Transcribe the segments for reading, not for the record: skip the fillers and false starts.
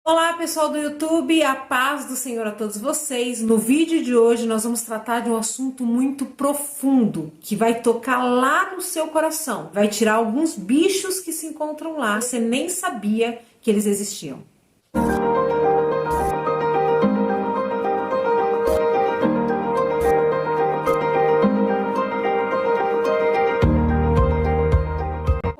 Olá pessoal do YouTube, a paz do Senhor a todos vocês. No vídeo de hoje nós vamos tratar de um assunto muito profundo que vai tocar lá no seu coração, vai tirar alguns bichos que se encontram lá, você nem sabia que eles existiam.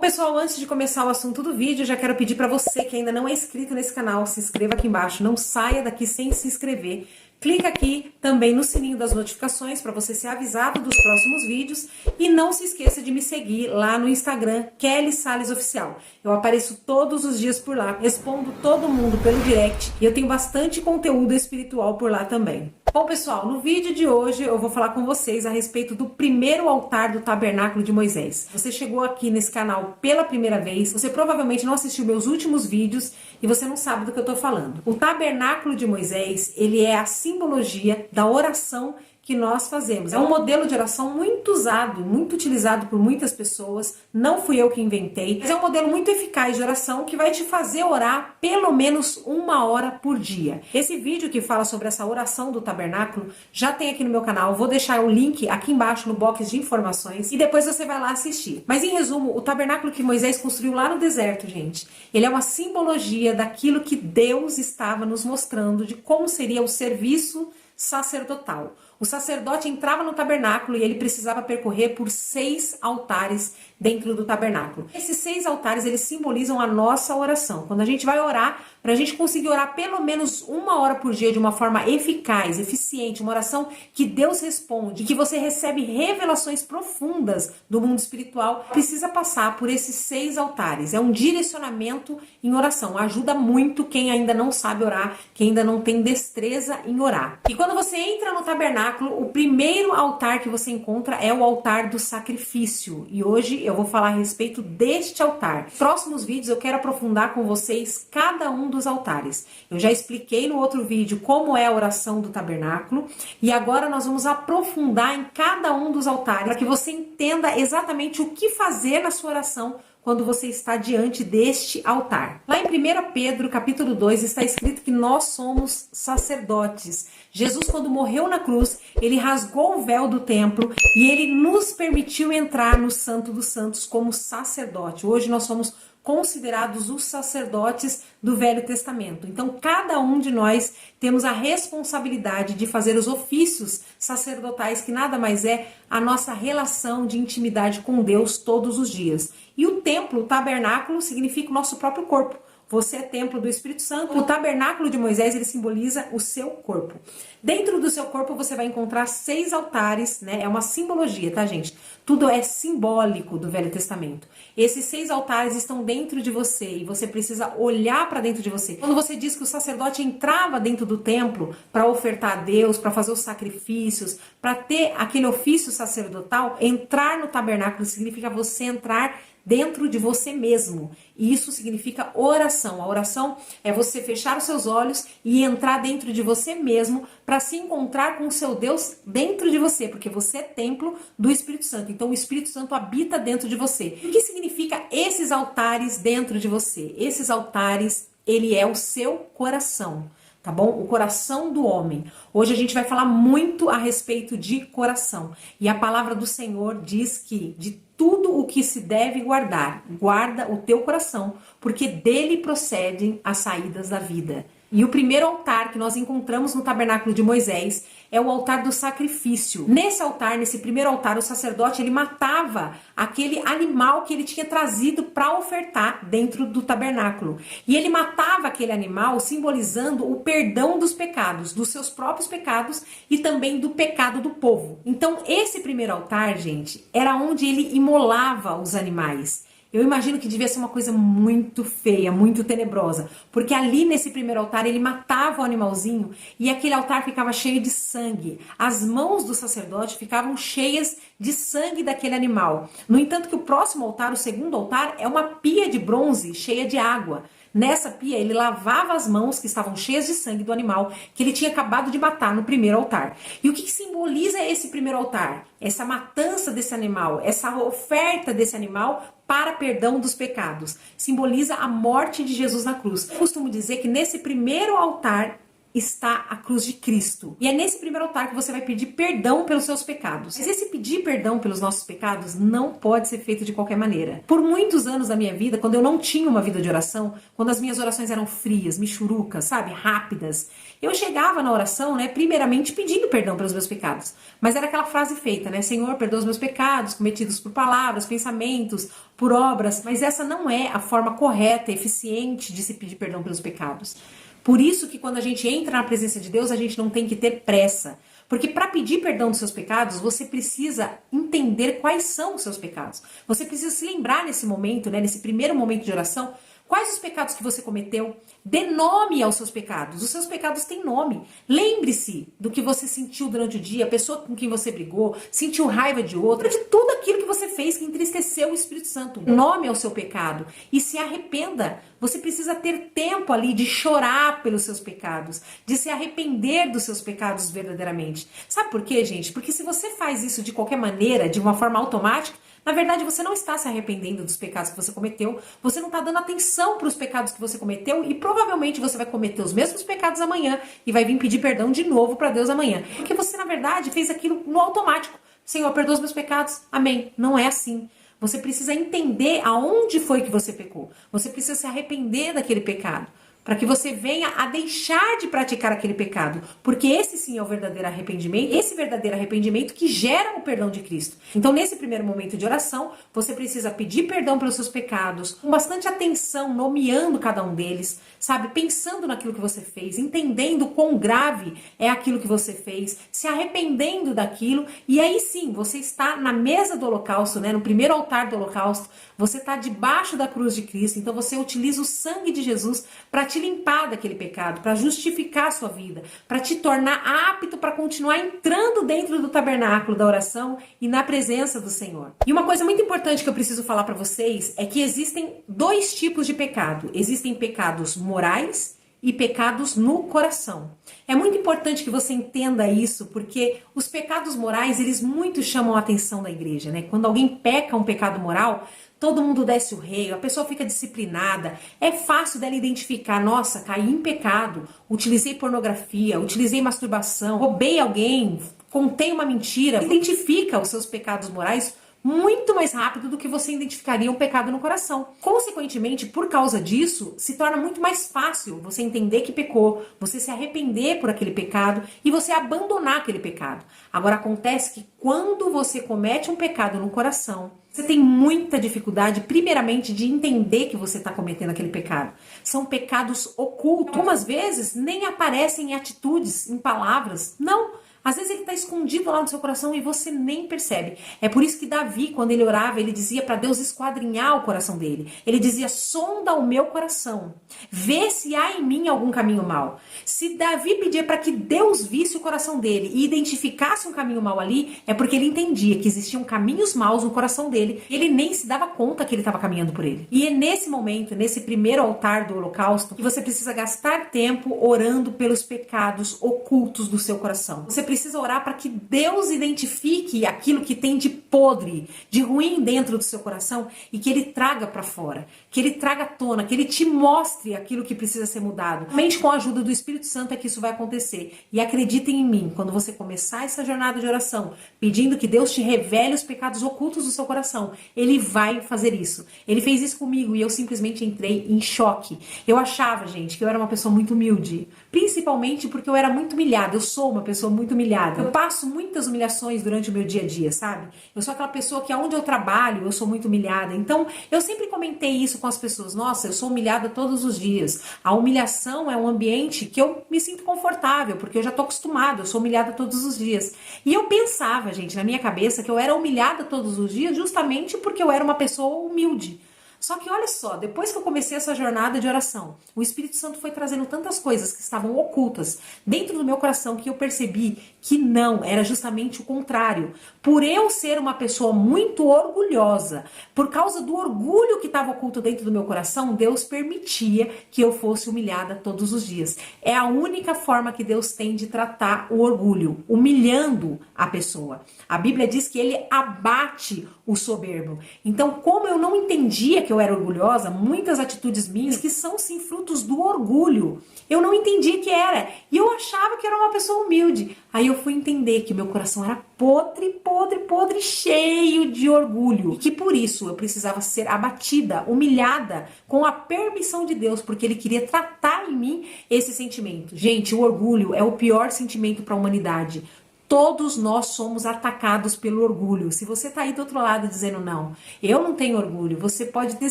Pessoal, antes de começar o assunto do vídeo, já quero pedir para você que ainda não é inscrito nesse canal, se inscreva aqui embaixo, não saia daqui sem se inscrever. Clica aqui também no sininho das notificações para você ser avisado dos próximos vídeos e não se esqueça de me seguir lá no Instagram, Kelly Salles Oficial. Eu apareço todos os dias por lá, respondo todo mundo pelo direct e eu tenho bastante conteúdo espiritual por lá também. Bom pessoal, no vídeo de hoje eu vou falar com vocês a respeito do primeiro altar do tabernáculo de Moisés. Você chegou aqui nesse canal pela primeira vez, você provavelmente não assistiu meus últimos vídeos e você não sabe do que eu tô falando. O tabernáculo de Moisés, ele é a simbologia da oração que nós fazemos. É um modelo de oração muito usado, muito utilizado por muitas pessoas, não fui eu que inventei, mas é um modelo muito eficaz de oração que vai te fazer orar pelo menos 1 hora por dia. Esse vídeo que fala sobre essa oração do tabernáculo já tem aqui no meu canal, vou deixar o link aqui embaixo no box de informações e depois você vai lá assistir. Mas em resumo, o tabernáculo que Moisés construiu lá no deserto, gente, ele é uma simbologia daquilo que Deus estava nos mostrando de como seria o serviço sacerdotal. O sacerdote entrava no tabernáculo e ele precisava percorrer por 6 altares dentro do tabernáculo. Esses 6 altares, eles simbolizam a nossa oração. Quando a gente vai orar, para a gente conseguir orar pelo menos 1 hora por dia de uma forma eficaz, eficiente, uma oração que Deus responde, que você recebe revelações profundas do mundo espiritual, precisa passar por esses 6 altares. É um direcionamento em oração. Ajuda muito quem ainda não sabe orar, quem ainda não tem destreza em orar. E quando você entra no tabernáculo, o primeiro altar que você encontra é o altar do sacrifício. E hoje eu vou falar a respeito deste altar. Nos próximos vídeos eu quero aprofundar com vocês cada um dos altares. Eu já expliquei no outro vídeo como é a oração do tabernáculo e agora nós vamos aprofundar em cada um dos altares para que você entenda exatamente o que fazer na sua oração quando você está diante deste altar. Lá em 1 Pedro, capítulo 2, está escrito que nós somos sacerdotes. Jesus, quando morreu na cruz, ele rasgou o véu do templo e ele nos permitiu entrar no Santo dos Santos como sacerdote. Hoje nós somos considerados os sacerdotes do Velho Testamento. Então, cada um de nós temos a responsabilidade de fazer os ofícios sacerdotais, que nada mais é a nossa relação de intimidade com Deus todos os dias. E o templo, o tabernáculo, significa o nosso próprio corpo. Você é templo do Espírito Santo. O tabernáculo de Moisés, ele simboliza o seu corpo. Dentro do seu corpo você vai encontrar 6 altares, né? É uma simbologia, tá, gente? Tudo é simbólico do Velho Testamento. Esses 6 altares estão dentro de você e você precisa olhar para dentro de você. Quando você diz que o sacerdote entrava dentro do templo para ofertar a Deus, para fazer os sacrifícios, para ter aquele ofício sacerdotal, entrar no tabernáculo significa você entrar dentro de você mesmo. E isso significa oração. A oração é você fechar os seus olhos e entrar dentro de você mesmo para se encontrar com o seu Deus dentro de você, porque você é templo do Espírito Santo. Então o Espírito Santo habita dentro de você. O que significa esses altares dentro de você? Esses altares, ele é o seu coração. Tá bom? O coração do homem. Hoje a gente vai falar muito a respeito de coração. E a palavra do Senhor diz que de tudo o que se deve guardar, guarda o teu coração, porque dele procedem as saídas da vida. E o primeiro altar que nós encontramos no tabernáculo de Moisés é o altar do sacrifício. Nesse altar, nesse primeiro altar, o sacerdote ele matava aquele animal que ele tinha trazido para ofertar dentro do tabernáculo. E ele matava aquele animal simbolizando o perdão dos pecados, dos seus próprios pecados e também do pecado do povo. Então, esse primeiro altar, gente, era onde ele imolava os animais. Eu imagino que devia ser uma coisa muito feia, muito tenebrosa, porque ali nesse primeiro altar ele matava o animalzinho e aquele altar ficava cheio de sangue. As mãos do sacerdote ficavam cheias de sangue daquele animal. No entanto que o próximo altar, o segundo altar, é uma pia de bronze cheia de água. Nessa pia, ele lavava as mãos que estavam cheias de sangue do animal que ele tinha acabado de matar no primeiro altar. E o que simboliza esse primeiro altar? Essa matança desse animal, essa oferta desse animal para perdão dos pecados. Simboliza a morte de Jesus na cruz. Eu costumo dizer que nesse primeiro altar está a cruz de Cristo. E é nesse primeiro altar que você vai pedir perdão pelos seus pecados. Mas esse pedir perdão pelos nossos pecados não pode ser feito de qualquer maneira. Por muitos anos da minha vida, quando eu não tinha uma vida de oração, quando as minhas orações eram frias, michurucas, sabe, rápidas, eu chegava na oração, né, primeiramente pedindo perdão pelos meus pecados. Mas era aquela frase feita, né, Senhor, perdoa os meus pecados, cometidos por palavras, pensamentos, por obras. Mas essa não é a forma correta, eficiente de se pedir perdão pelos pecados. Por isso que quando a gente entra na presença de Deus, a gente não tem que ter pressa. Porque para pedir perdão dos seus pecados, você precisa entender quais são os seus pecados. Você precisa se lembrar nesse momento, né, nesse primeiro momento de oração, quais os pecados que você cometeu. Dê nome aos seus pecados. Os seus pecados têm nome. Lembre-se do que você sentiu durante o dia, a pessoa com quem você brigou, sentiu raiva de outra, de tudo aquilo que você fez que entristeceu o Espírito Santo. Dê nome ao seu pecado e se arrependa. Você precisa ter tempo ali de chorar pelos seus pecados, de se arrepender dos seus pecados verdadeiramente. Sabe por quê, gente? Porque se você faz isso de qualquer maneira, de uma forma automática, na verdade, você não está se arrependendo dos pecados que você cometeu, você não está dando atenção para os pecados que você cometeu e provavelmente você vai cometer os mesmos pecados amanhã e vai vir pedir perdão de novo para Deus amanhã. Porque você, na verdade, fez aquilo no automático. Senhor, perdoa os meus pecados. Amém. Não é assim. Você precisa entender aonde foi que você pecou. Você precisa se arrepender daquele pecado, para que você venha a deixar de praticar aquele pecado, porque esse sim é o verdadeiro arrependimento, esse verdadeiro arrependimento que gera o perdão de Cristo. Então, nesse primeiro momento de oração, você precisa pedir perdão pelos seus pecados, com bastante atenção, nomeando cada um deles, sabe, pensando naquilo que você fez, entendendo quão grave é aquilo que você fez, se arrependendo daquilo, e aí sim, você está na mesa do holocausto, né, no primeiro altar do holocausto, você está debaixo da cruz de Cristo, então você utiliza o sangue de Jesus para te limpar daquele pecado, para justificar a sua vida, para te tornar apto para continuar entrando dentro do tabernáculo da oração e na presença do Senhor. E uma coisa muito importante que eu preciso falar para vocês é que existem dois tipos de pecado. Existem pecados morais e pecados no coração. É muito importante que você entenda isso, porque os pecados morais, eles muito chamam a atenção da igreja, né? Quando alguém peca um pecado moral, todo mundo desce o rei, a pessoa fica disciplinada, é fácil dela identificar, nossa, caí em pecado, utilizei pornografia, utilizei masturbação, roubei alguém, contei uma mentira. Identifica os seus pecados morais muito mais rápido do que você identificaria um pecado no coração. Consequentemente, por causa disso, se torna muito mais fácil você entender que pecou, você se arrepender por aquele pecado e você abandonar aquele pecado. Agora, acontece que quando você comete um pecado no coração, você tem muita dificuldade, primeiramente, de entender que você está cometendo aquele pecado. São pecados ocultos. Algumas vezes nem aparecem em atitudes, em palavras. Não. Às vezes ele está escondido lá no seu coração e você nem percebe. É por isso que Davi, quando ele orava, ele dizia para Deus esquadrinhar o coração dele. Ele dizia, sonda o meu coração, vê se há em mim algum caminho mau. Se Davi pedia para que Deus visse o coração dele e identificasse um caminho mau ali, é porque ele entendia que existiam caminhos maus no coração dele. Ele nem se dava conta que ele estava caminhando por ele. E é nesse momento, nesse primeiro altar do holocausto, que você precisa gastar tempo orando pelos pecados ocultos do seu coração. Você precisa orar para que Deus identifique aquilo que tem de podre, de ruim dentro do seu coração e que Ele traga para fora, que Ele traga à tona, que Ele te mostre aquilo que precisa ser mudado. Somente com a ajuda do Espírito Santo é que isso vai acontecer. E acreditem em mim, quando você começar essa jornada de oração, pedindo que Deus te revele os pecados ocultos do seu coração, Ele vai fazer isso. Ele fez isso comigo e eu simplesmente entrei em choque. Eu achava, gente, que eu era uma pessoa muito humilde, principalmente porque eu era muito humilhada. Eu sou uma pessoa muito humilhada. Eu passo muitas humilhações durante o meu dia a dia, sabe? Eu sou aquela pessoa que aonde eu trabalho, eu sou muito humilhada. Então, eu sempre comentei isso com as pessoas. Nossa, eu sou humilhada todos os dias. A humilhação é um ambiente que eu me sinto confortável, porque eu já tô acostumada, eu sou humilhada todos os dias. E eu pensava, gente, na minha cabeça, que eu era humilhada todos os dias justamente porque eu era uma pessoa humilde. Só que olha só, depois que eu comecei essa jornada de oração, o Espírito Santo foi trazendo tantas coisas que estavam ocultas dentro do meu coração que eu percebi que não, era justamente o contrário. Por eu ser uma pessoa muito orgulhosa, por causa do orgulho que estava oculto dentro do meu coração, Deus permitia que eu fosse humilhada todos os dias. É a única forma que Deus tem de tratar o orgulho, humilhando a pessoa. A Bíblia diz que ele abate o soberbo. Então, como eu não entendia que eu era orgulhosa, muitas atitudes minhas que são sim frutos do orgulho, eu não entendia que era. E eu achava que era uma pessoa humilde. Aí eu fui entender que meu coração era podre, podre, podre, cheio de orgulho. E que por isso eu precisava ser abatida, humilhada, com a permissão de Deus, porque Ele queria tratar em mim esse sentimento. Gente, o orgulho é o pior sentimento para a humanidade. Todos nós somos atacados pelo orgulho. Se você tá aí do outro lado dizendo não, eu não tenho orgulho, você pode ter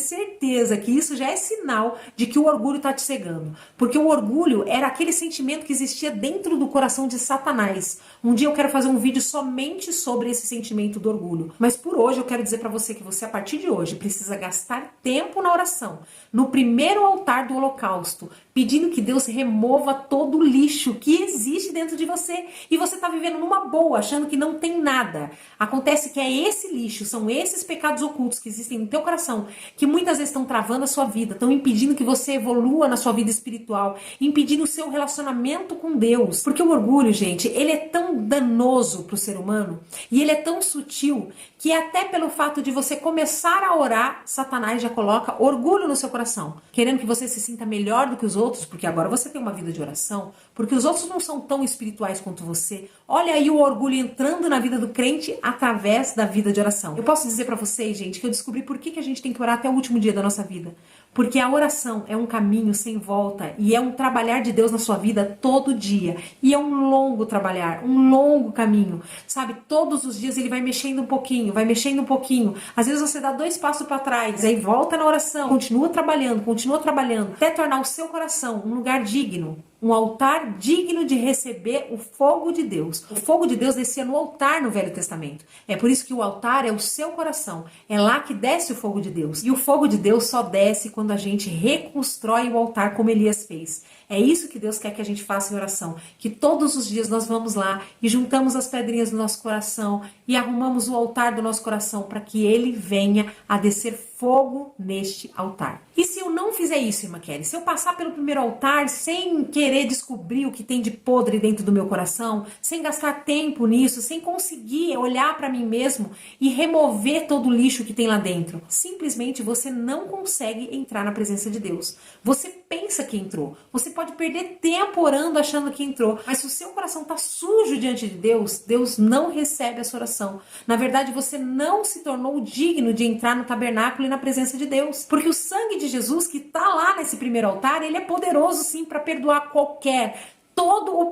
certeza que isso já é sinal de que o orgulho tá te cegando. Porque o orgulho era aquele sentimento que existia dentro do coração de Satanás. Um dia eu quero fazer um vídeo somente sobre esse sentimento do orgulho. Mas por hoje eu quero dizer para você que você, a partir de hoje, precisa gastar tempo na oração, no primeiro altar do holocausto, pedindo que Deus remova todo o lixo que existe dentro de você. E você tá vivendo numa boa, achando que não tem nada. Acontece que é esse lixo, são esses pecados ocultos que existem no teu coração, que muitas vezes estão travando a sua vida, estão impedindo que você evolua na sua vida espiritual, impedindo o seu relacionamento com Deus. Porque o orgulho, gente, ele é tão danoso pro ser humano, e ele é tão sutil, que até pelo fato de você começar a orar, Satanás já coloca orgulho no seu coração, querendo que você se sinta melhor do que os outros, porque agora você tem uma vida de oração, porque os outros não são tão espirituais quanto você. Olha aí o orgulho entrando na vida do crente através da vida de oração. Eu posso dizer pra vocês, gente, que eu descobri por que a gente tem que orar até o último dia da nossa vida. Porque a oração é um caminho sem volta e é um trabalhar de Deus na sua vida todo dia. E é um longo trabalhar, um longo caminho. Sabe, todos os dias ele vai mexendo um pouquinho, vai mexendo um pouquinho. Às vezes você dá 2 passos para trás, aí volta na oração, continua trabalhando, até tornar o seu coração um lugar digno. Um altar digno de receber o fogo de Deus. O fogo de Deus descia no altar no Velho Testamento. É por isso que o altar é o seu coração. É lá que desce o fogo de Deus. E o fogo de Deus só desce quando a gente reconstrói o altar como Elias fez. É isso que Deus quer que a gente faça em oração. Que todos os dias nós vamos lá e juntamos as pedrinhas do nosso coração e arrumamos o altar do nosso coração para que ele venha a descer fogo neste altar. E se eu não fizer isso, irmã Kelly, se eu passar pelo primeiro altar sem querer descobrir o que tem de podre dentro do meu coração, sem gastar tempo nisso, sem conseguir olhar para mim mesmo e remover todo o lixo que tem lá dentro, simplesmente você não consegue entrar na presença de Deus. Você pensa que entrou, você pode perder tempo orando achando que entrou, mas se o seu coração está sujo diante de Deus, Deus não recebe a sua oração. Na verdade, você não se tornou digno de entrar no tabernáculo e na presença de Deus, porque o sangue de Jesus que está lá nesse primeiro altar, ele é poderoso sim para perdoar todo o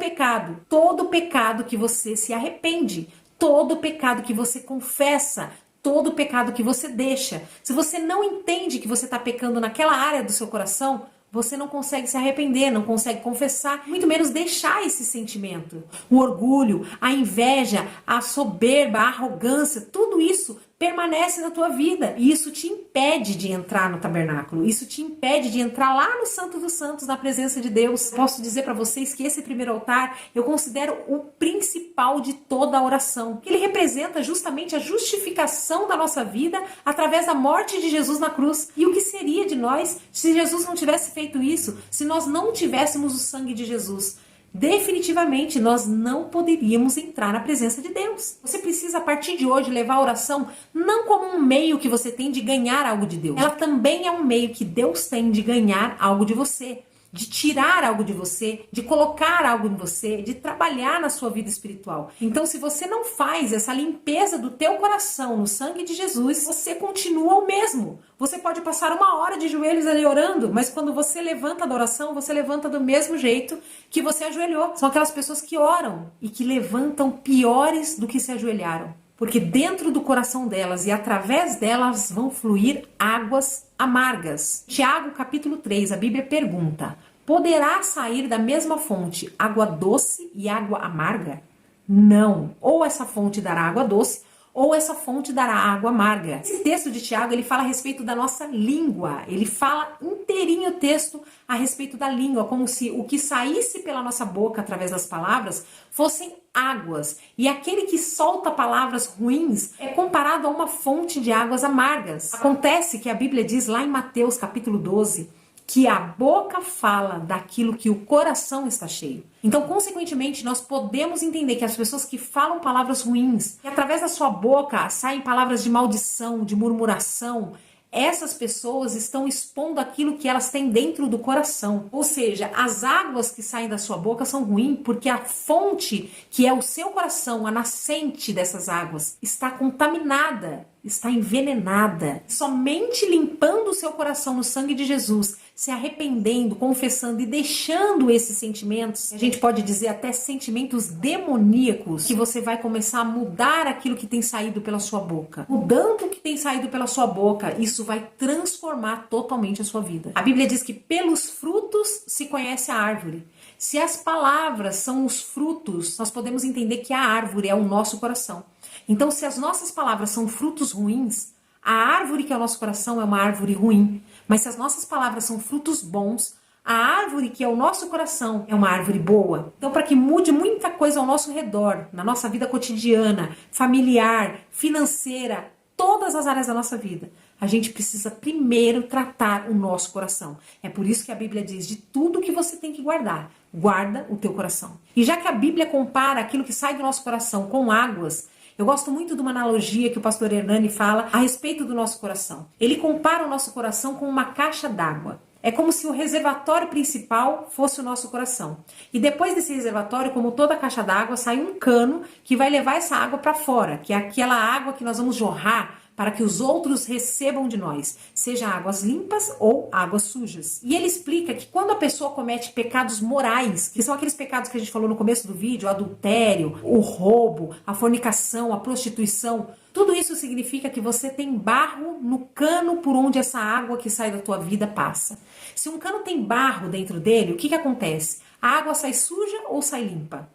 pecado que você se arrepende, todo o pecado que você confessa, todo o pecado que você deixa. Se você não entende que você está pecando naquela área do seu coração, você não consegue se arrepender, não consegue confessar, muito menos deixar esse sentimento. O orgulho, a inveja, a soberba, a arrogância, tudo isso permanece na tua vida. E isso te impede de entrar no tabernáculo. Isso te impede de entrar lá no Santo dos Santos, na presença de Deus. Posso dizer para vocês que esse primeiro altar eu considero o principal de toda a oração. Ele representa justamente a justificação da nossa vida através da morte de Jesus na cruz. E o que seria de nós se Jesus não tivesse feito isso? Se nós não tivéssemos o sangue de Jesus? Definitivamente nós não poderíamos entrar na presença de Deus. Você precisa a partir de hoje levar a oração não como um meio que você tem de ganhar algo de Deus. Ela também é um meio que Deus tem de ganhar algo de você, de tirar algo de você, de colocar algo em você, de trabalhar na sua vida espiritual. Então, se você não faz essa limpeza do teu coração no sangue de Jesus, você continua o mesmo. Você pode passar 1 hora de joelhos ali orando, mas quando você levanta da oração, você levanta do mesmo jeito que você ajoelhou. São aquelas pessoas que oram e que levantam piores do que se ajoelharam. Porque dentro do coração delas e através delas vão fluir águas amargas. Tiago capítulo 3, a Bíblia pergunta: poderá sair da mesma fonte água doce e água amarga? Não. Ou essa fonte dará água doce, ou essa fonte dará água amarga. Esse texto de Tiago, ele fala a respeito da nossa língua. Ele fala inteirinho o texto a respeito da língua, como se o que saísse pela nossa boca através das palavras fossem águas. E aquele que solta palavras ruins é comparado a uma fonte de águas amargas. Acontece que a Bíblia diz lá em Mateus capítulo 12, que a boca fala daquilo que o coração está cheio. Então, consequentemente, nós podemos entender que as pessoas que falam palavras ruins, que através da sua boca saem palavras de maldição, de murmuração, essas pessoas estão expondo aquilo que elas têm dentro do coração. Ou seja, as águas que saem da sua boca são ruins porque a fonte, que é o seu coração, a nascente dessas águas, está contaminada, está envenenada. Somente limpando o seu coração no sangue de Jesus, se arrependendo, confessando e deixando esses sentimentos, a gente pode dizer até sentimentos demoníacos, que você vai começar a mudar aquilo que tem saído pela sua boca. Mudando o que tem saído pela sua boca, isso vai transformar totalmente a sua vida. A Bíblia diz que pelos frutos se conhece a árvore. Se as palavras são os frutos, nós podemos entender que a árvore é o nosso coração. Então, se as nossas palavras são frutos ruins, a árvore que é o nosso coração é uma árvore ruim. Mas se as nossas palavras são frutos bons, a árvore que é o nosso coração é uma árvore boa. Então, para que mude muita coisa ao nosso redor, na nossa vida cotidiana, familiar, financeira, todas as áreas da nossa vida, a gente precisa primeiro tratar o nosso coração. É por isso que a Bíblia diz, de tudo que você tem que guardar, guarda o teu coração. E já que a Bíblia compara aquilo que sai do nosso coração com águas, eu gosto muito de uma analogia que o pastor Hernani fala a respeito do nosso coração. Ele compara o nosso coração com uma caixa d'água. É como se o reservatório principal fosse o nosso coração. E depois desse reservatório, como toda caixa d'água, sai um cano que vai levar essa água para fora, que é aquela água que nós vamos jorrar para que os outros recebam de nós, seja águas limpas ou águas sujas. E ele explica que quando a pessoa comete pecados morais, que são aqueles pecados que a gente falou no começo do vídeo, o adultério, o roubo, a fornicação, a prostituição, tudo isso significa que você tem barro no cano por onde essa água que sai da tua vida passa. Se um cano tem barro dentro dele, o que acontece? A água sai suja ou sai limpa?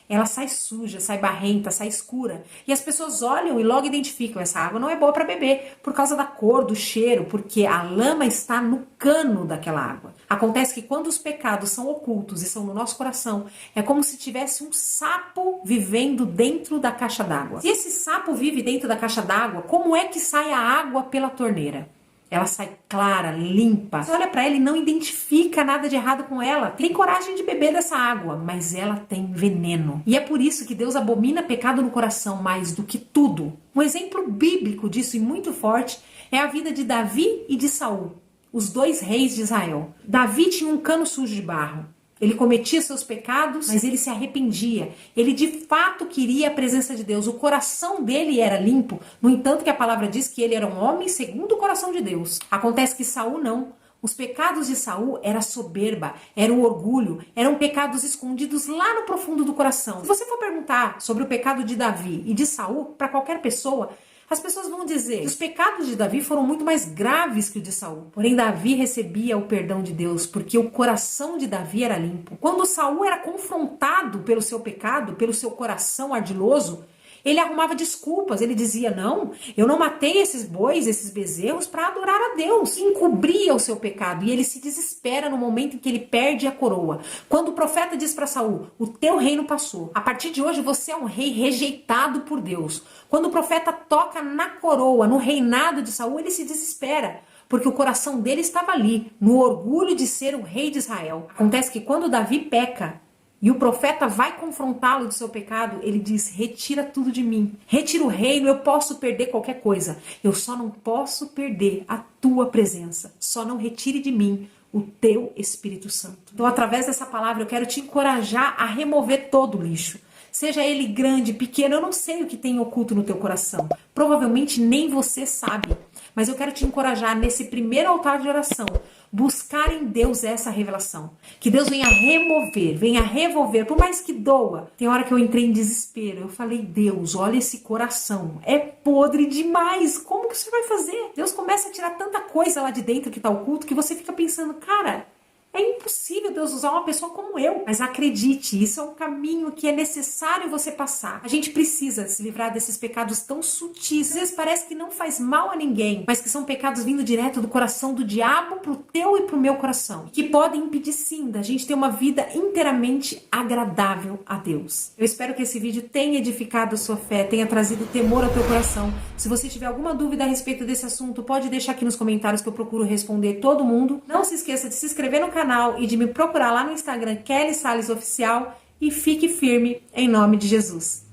Ela sai suja, sai barrenta, sai escura. E as pessoas olham e logo identificam, essa água não é boa para beber, por causa da cor, do cheiro, porque a lama está no cano daquela água. Acontece que quando os pecados são ocultos e são no nosso coração, é como se tivesse um sapo vivendo dentro da caixa d'água. Se esse sapo vive dentro da caixa d'água, como é que sai a água pela torneira? Ela sai clara, limpa. Você olha para ela e não identifica nada de errado com ela. Tem coragem de beber dessa água, mas ela tem veneno. E é por isso que Deus abomina pecado no coração mais do que tudo. Um exemplo bíblico disso e muito forte é a vida de Davi e de Saul, os dois reis de Israel. Davi tinha um cano sujo de barro. Ele cometia seus pecados, mas ele se arrependia. Ele de fato queria a presença de Deus. O coração dele era limpo. No entanto, que a palavra diz que ele era um homem segundo o coração de Deus. Acontece que Saul não. Os pecados de Saul era soberba, era o orgulho, eram pecados escondidos lá no profundo do coração. Se você for perguntar sobre o pecado de Davi e de Saul para qualquer pessoa, as pessoas vão dizer que os pecados de Davi foram muito mais graves que o de Saul. Porém, Davi recebia o perdão de Deus, porque o coração de Davi era limpo. Quando Saul era confrontado pelo seu pecado, pelo seu coração ardiloso, ele arrumava desculpas. Ele dizia, não, eu não matei esses bois, esses bezerros para adorar a Deus. Encobria o seu pecado e ele se desespera no momento em que ele perde a coroa. Quando o profeta diz para Saul, o teu reino passou. A partir de hoje você é um rei rejeitado por Deus. Quando o profeta toca na coroa, no reinado de Saul, ele se desespera. Porque o coração dele estava ali, no orgulho de ser o rei de Israel. Acontece que quando Davi peca, e o profeta vai confrontá-lo do seu pecado, ele diz, retira tudo de mim. Retira o reino, eu posso perder qualquer coisa. Eu só não posso perder a tua presença. Só não retire de mim o teu Espírito Santo. Então, através dessa palavra, eu quero te encorajar a remover todo o lixo. Seja ele grande, pequeno, eu não sei o que tem oculto no teu coração. Provavelmente nem você sabe. Mas eu quero te encorajar nesse primeiro altar de oração, buscar em Deus essa revelação. Que Deus venha remover, venha revolver, por mais que doa. Tem hora que eu entrei em desespero, eu falei, Deus, olha esse coração, é podre demais, como que você vai fazer? Deus começa a tirar tanta coisa lá de dentro que tá oculto, que você fica pensando, cara, É impossível Deus usar uma pessoa como eu. Mas acredite, isso é um caminho que é necessário você passar. A gente precisa se livrar desses pecados tão sutis. Às vezes parece que não faz mal a ninguém, mas que são pecados vindo direto do coração do diabo pro teu e pro meu coração. Que podem impedir sim da gente ter uma vida inteiramente agradável a Deus. Eu espero que esse vídeo tenha edificado a sua fé, tenha trazido temor ao teu coração. Se você tiver alguma dúvida a respeito desse assunto, pode deixar aqui nos comentários que eu procuro responder todo mundo. Não se esqueça de se inscrever no canal e de me procurar lá no Instagram Kelly Salles Oficial e fique firme em nome de Jesus.